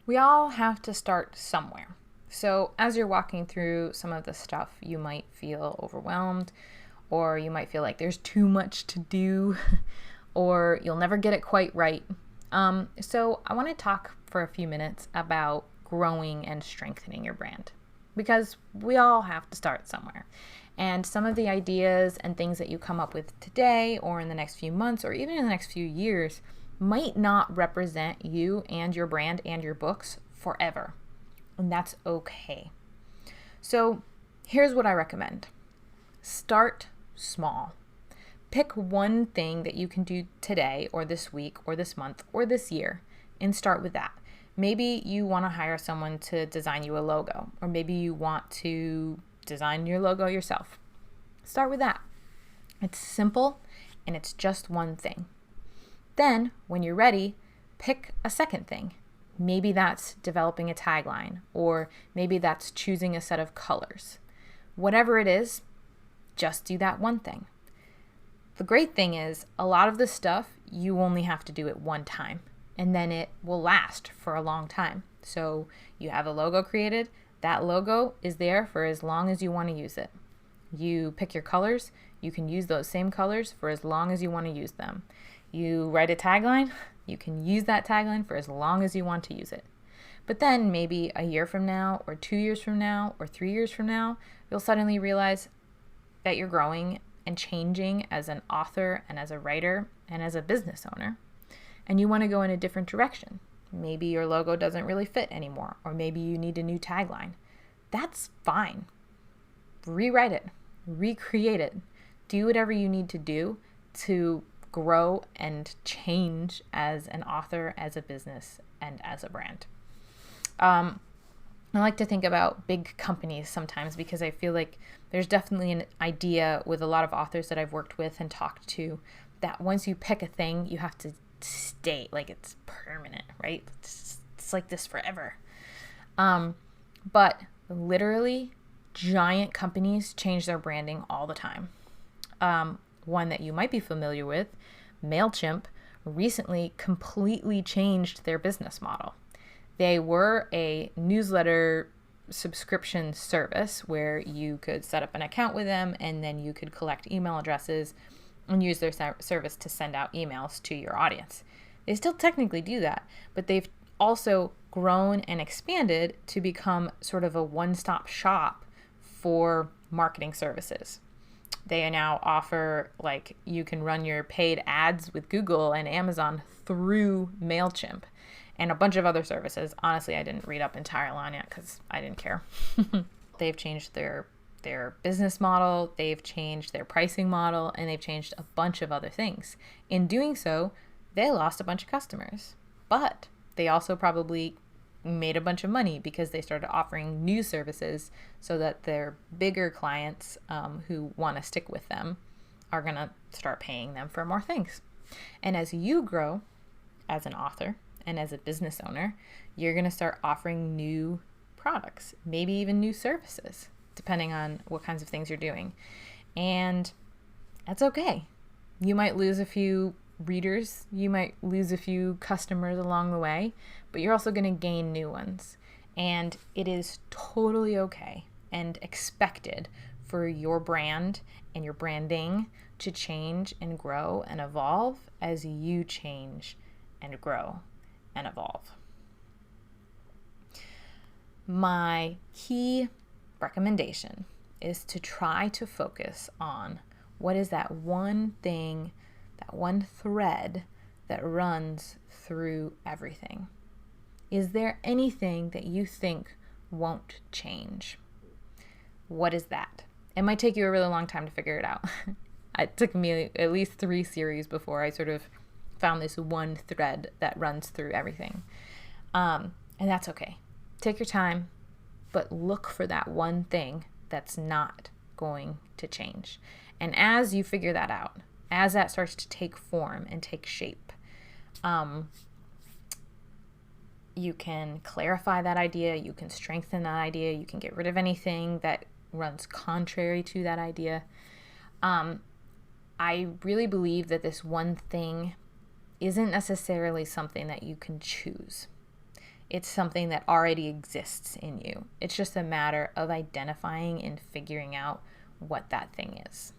We all have to start somewhere. So, as you're walking through some of the stuff, you might feel overwhelmed, or you might feel like there's too much to do, or you'll never get it quite right. So, I want to talk for a few minutes about growing and strengthening your brand because we all have to start somewhere. And some of the ideas and things that you come up with today, or in the next few months, or even in the next few years, might not represent you and your brand and your books forever. And that's okay. So here's what I recommend. Start small. Pick one thing that you can do today or this week or this month or this year and start with that. Maybe you want to hire someone to design you a logo, or maybe you want to design your logo yourself. Start with that. It's simple and it's just one thing. Then, when you're ready, pick a second thing. Maybe that's developing a tagline, or maybe that's choosing a set of colors. Whatever it is, just do that one thing. The great thing is, a lot of this stuff you only have to do it one time, and then it will last for a long time. So you have a logo created, that logo is there for as long as you want to use it. You pick your colors, you can use those same colors for as long as you want to use them. You write a tagline, you can use that tagline for as long as you want to use it. But then maybe a year from now, or 2 years from now, or 3 years from now, you'll suddenly realize that you're growing and changing as an author and as a writer and as a business owner. And you want to go in a different direction. Maybe your logo doesn't really fit anymore, or maybe you need a new tagline. That's fine. Rewrite it, recreate it, do whatever you need to do to grow and change as an author, as a business, and as a brand. I like to think about big companies sometimes because I feel like there's definitely an idea with a lot of authors that I've worked with and talked to that once you pick a thing, you have to stay, like it's permanent, right? It's like this forever. But literally, giant companies change their branding all the time. One that you might be familiar with, MailChimp, recently completely changed their business model. They were a newsletter subscription service where you could set up an account with them and then you could collect email addresses and use their service to send out emails to your audience. They still technically do that, but they've also grown and expanded to become sort of a one-stop shop for marketing services. They now offer, like, you can run your paid ads with Google and Amazon through MailChimp and a bunch of other services. Honestly, I didn't read up entirely on it because I didn't care. They've changed their business model, they've changed their pricing model, and they've changed a bunch of other things. In doing so, they lost a bunch of customers, but they also probably made a bunch of money because they started offering new services so that their bigger clients who want to stick with them are going to start paying them for more things. And as you grow as an author and as a business owner, you're going to start offering new products, maybe even new services, depending on what kinds of things you're doing. And that's okay. You might lose a few readers, you might lose a few customers along the way, but you're also going to gain new ones. And it is totally okay and expected for your brand and your branding to change and grow and evolve as you change and grow and evolve. My key recommendation is to try to focus on what is that one thing, that one thread that runs through everything. Is there anything that you think won't change? What is that? It might take you a really long time to figure it out. It took me at least 3 series before I sort of found this one thread that runs through everything. And that's okay. Take your time, but look for that one thing that's not going to change. And as you figure that out, as that starts to take form and take shape, you can clarify that idea, you can strengthen that idea, you can get rid of anything that runs contrary to that idea. I really believe that this one thing isn't necessarily something that you can choose. It's something that already exists in you. It's just a matter of identifying and figuring out what that thing is.